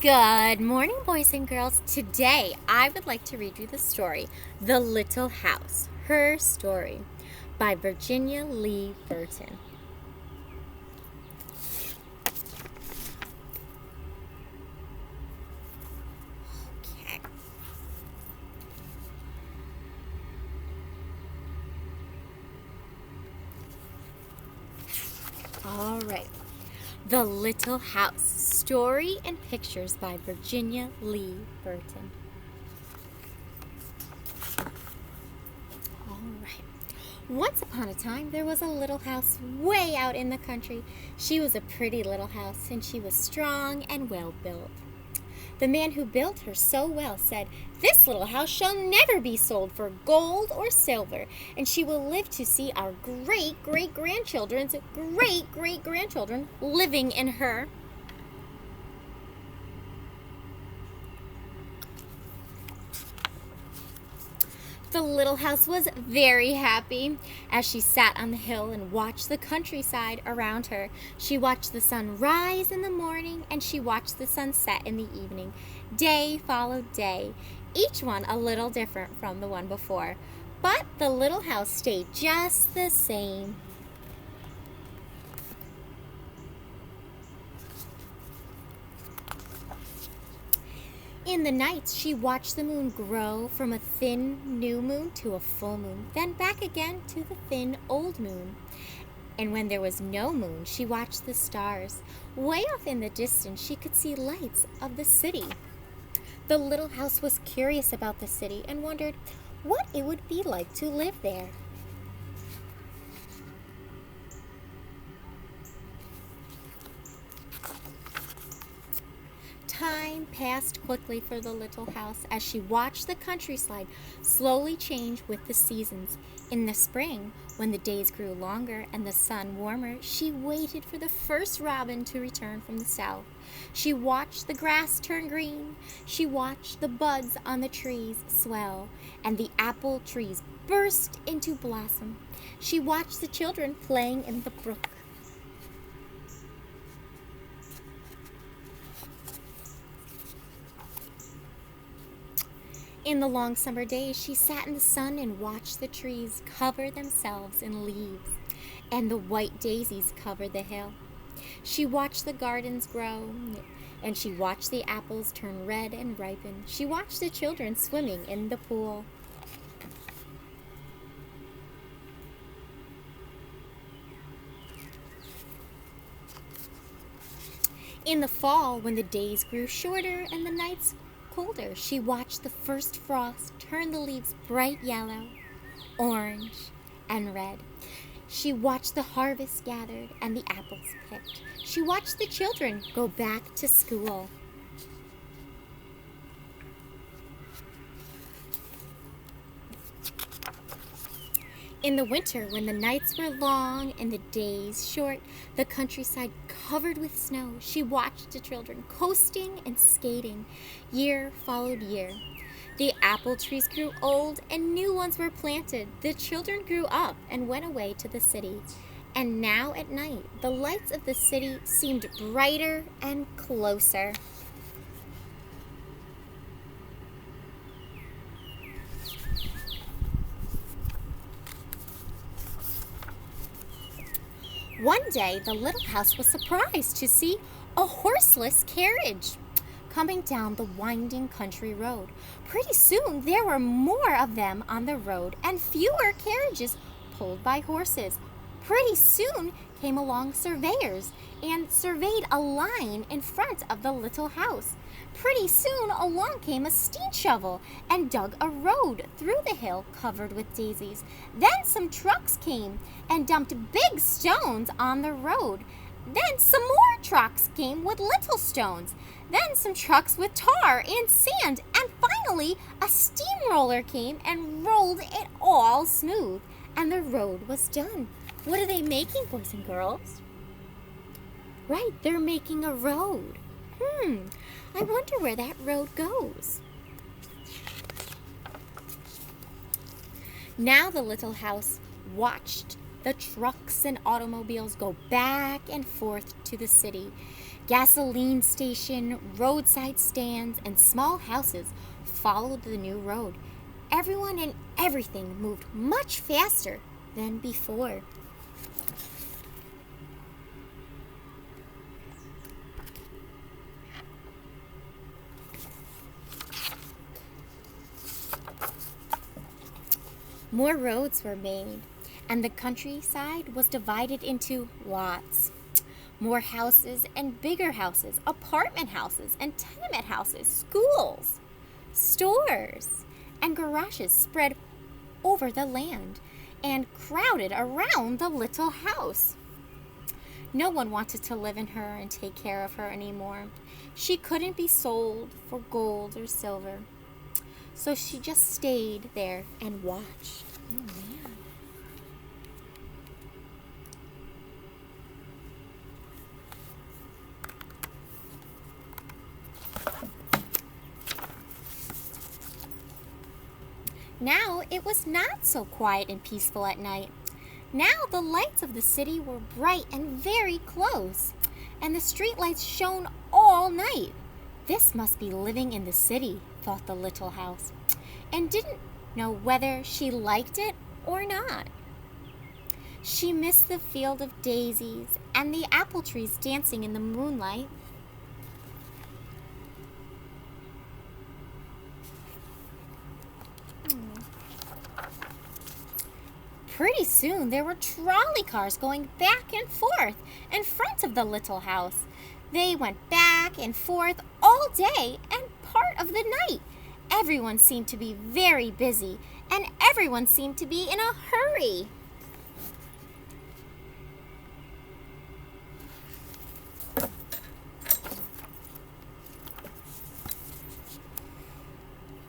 Good morning, boys and girls. Today, I would like to read you the story, The Little House, Her Story, by Virginia Lee Burton. Okay. All right. The Little House, Story and Pictures by Virginia Lee Burton. All right. Once upon a time, there was a little house way out in the country. She was a pretty little house, and she was strong and well built. The man who built her so well said, "This little house shall never be sold for gold or silver, and she will live to see our great great grandchildren's great great grandchildren living in her." The little house was very happy as she sat on the hill and watched the countryside around her. She watched the sun rise in the morning and she watched the sun set in the evening. Day followed day, each one a little different from the one before. But the little house stayed just the same. In the nights, she watched the moon grow from a thin new moon to a full moon, then back again to the thin old moon. And when there was no moon, she watched the stars. Way off in the distance, she could see lights of the city. The little house was curious about the city and wondered what it would be like to live there. Time passed quickly for the little house as she watched the countryside slowly change with the seasons. In the spring, when the days grew longer and the sun warmer, she waited for the first robin to return from the south. She watched the grass turn green. She watched the buds on the trees swell and the apple trees burst into blossom. She watched the children playing in the brook. In the long summer days, she sat in the sun and watched the trees cover themselves in leaves, and the white daisies covered the hill. She watched the gardens grow, and she watched the apples turn red and ripen. She watched the children swimming in the pool. In the fall, when the days grew shorter and the nights colder, she watched the first frost turn the leaves bright yellow, orange, and red. She watched the harvest gathered and the apples picked. She watched the children go back to school. In the winter, when the nights were long and the days short, the countryside covered with snow, she watched the children coasting and skating. Year followed year. The apple trees grew old and new ones were planted. The children grew up and went away to the city. And now at night, the lights of the city seemed brighter and closer. One day, the little house was surprised to see a horseless carriage coming down the winding country road. Pretty soon, there were more of them on the road and fewer carriages pulled by horses. Pretty soon came along surveyors and surveyed a line in front of the little house. Pretty soon along came a steam shovel and dug a road through the hill covered with daisies. Then some trucks came and dumped big stones on the road. Then some more trucks came with little stones. Then some trucks with tar and sand. And finally, a steamroller came and rolled it all smooth. And the road was done. What are they making, boys and girls? Right, they're making a road. I wonder where that road goes. Now the little house watched the trucks and automobiles go back and forth to the city. Gasoline station, roadside stands, and small houses followed the new road. Everyone and everything moved much faster than before. More roads were made, and the countryside was divided into lots. More houses and bigger houses, apartment houses and tenement houses, schools, stores, and garages spread over the land and crowded around the little house. No one wanted to live in her and take care of her anymore. She couldn't be sold for gold or silver. So she just stayed there and watched. Oh, man. Now it was not so quiet and peaceful at night. Now the lights of the city were bright and very close, and the streetlights shone all night. This must be living in the city, thought the little house, and didn't know whether she liked it or not. She missed the field of daisies and the apple trees dancing in the moonlight. Pretty soon there were trolley cars going back and forth in front of the little house. They went back and forth all day and part of the night. Everyone seemed to be very busy, and everyone seemed to be in a hurry.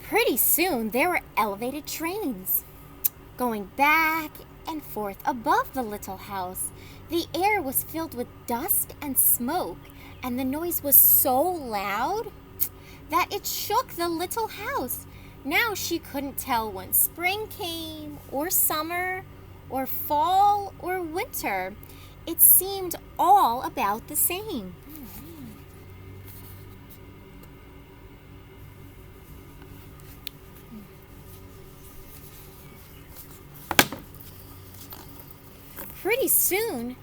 Pretty soon there were elevated trains going back and forth above the little house. The air was filled with dust and smoke, and the noise was so loud that it shook the little house. Now she couldn't tell when spring came, or summer, or fall, or winter. It seemed all about the same. Pretty soon,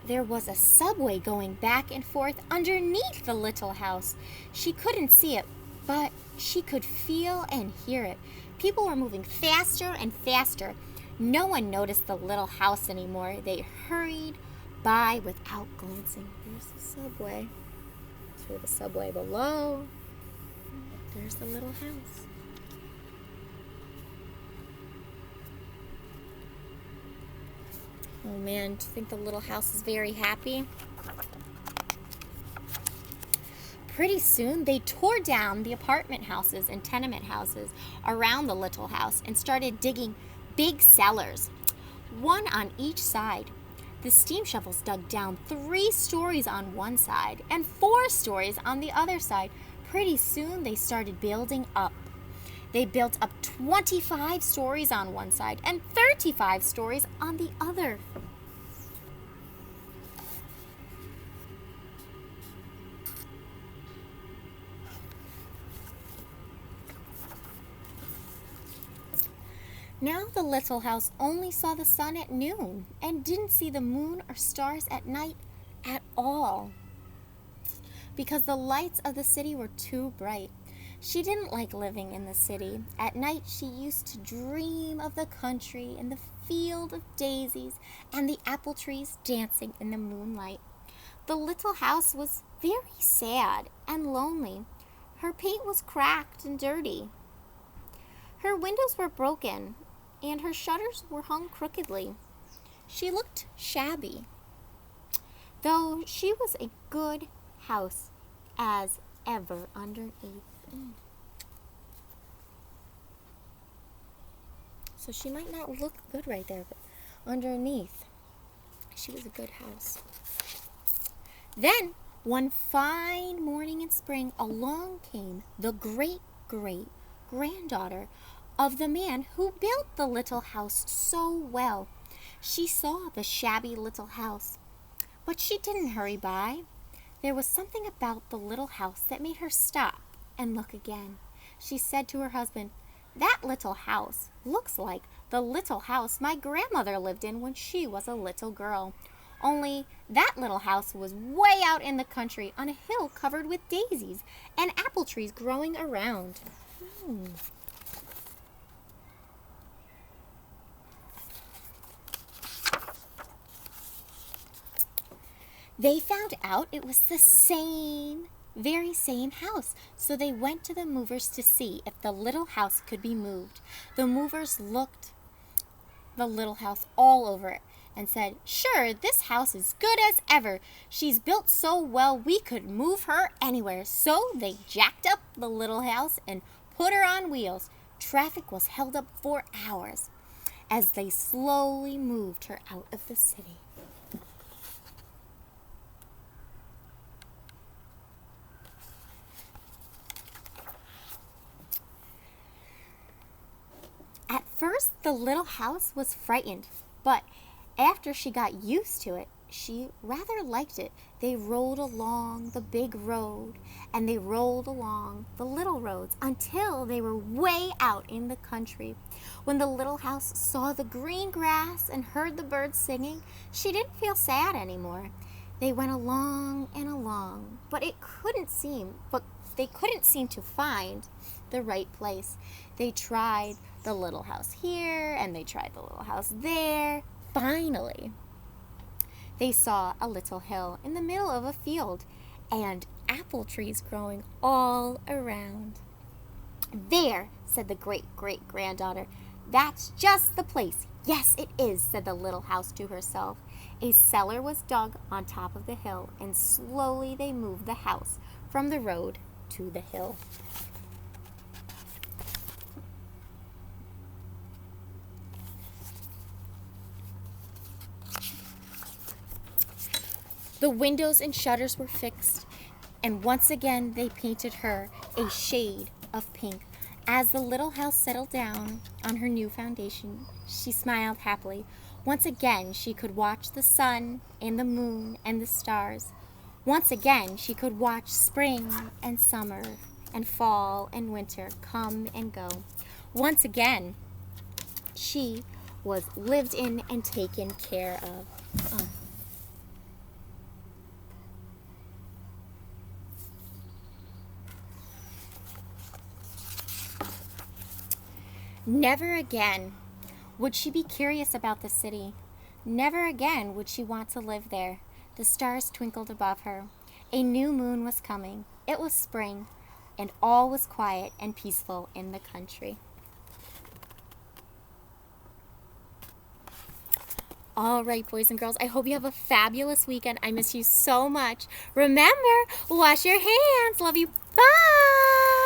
there was a subway going back and forth underneath the little house. She couldn't see it, but she could feel and hear it. People were moving faster and faster. No one noticed the little house anymore. They hurried by without glancing. There's the subway. Through the subway below. There's the little house. Oh man, do you think the little house is very happy? Pretty soon, they tore down the apartment houses and tenement houses around the little house and started digging big cellars, one on each side. The steam shovels dug down 3 stories on one side and 4 stories on the other side. Pretty soon, they started building up. They built up 25 stories on one side and 35 stories on the other. Now the little house only saw the sun at noon and didn't see the moon or stars at night at all, because the lights of the city were too bright. She didn't like living in the city. At night she used to dream of the country and the field of daisies and the apple trees dancing in the moonlight. The little house was very sad and lonely. Her paint was cracked and dirty. Her windows were broken and her shutters were hung crookedly. She looked shabby, though she was a good house as ever underneath. So she might not look good right there, but underneath, she was a good house. Then, one fine morning in spring, along came the great-great-granddaughter of the man who built the little house so well. She saw the shabby little house, but she didn't hurry by. There was something about the little house that made her stop and look again. She said to her husband, "That little house looks like the little house my grandmother lived in when she was a little girl. Only that little house was way out in the country on a hill covered with daisies and apple trees growing around." They found out it was the very same house, so they went to the movers to see if the little house could be moved. The movers looked the little house all over it and said, "Sure, this house is good as ever. She's built so well we could move her anywhere." So they jacked up the little house and put her on wheels. Traffic was held up for hours as they slowly moved her out of the city. At first, the little house was frightened, but after she got used to it, she rather liked it. They rolled along the big road, and they rolled along the little roads until they were way out in the country. When the little house saw the green grass and heard the birds singing, she didn't feel sad anymore. They went along and along, but they couldn't seem to find the right place. They tried the little house here and they tried the little house there. Finally, they saw a little hill in the middle of a field and apple trees growing all around. "There," said the great-great-granddaughter. "That's just the place." "Yes, it is," said the little house to herself. A cellar was dug on top of the hill, and slowly they moved the house from the road to the hill. The windows and shutters were fixed, and once again they painted her a shade of pink. As the little house settled down on her new foundation, she smiled happily. Once again she could watch the sun and the moon and the stars. Once again she could watch spring and summer and fall and winter come and go. Once again she was lived in and taken care of. Never again would she be curious about the city. Never again would she want to live there. The stars twinkled above her. A new moon was coming. It was spring, and all was quiet and peaceful in the country. All right, boys and girls, I hope you have a fabulous weekend. I miss you so much. Remember, wash your hands. Love you. Bye.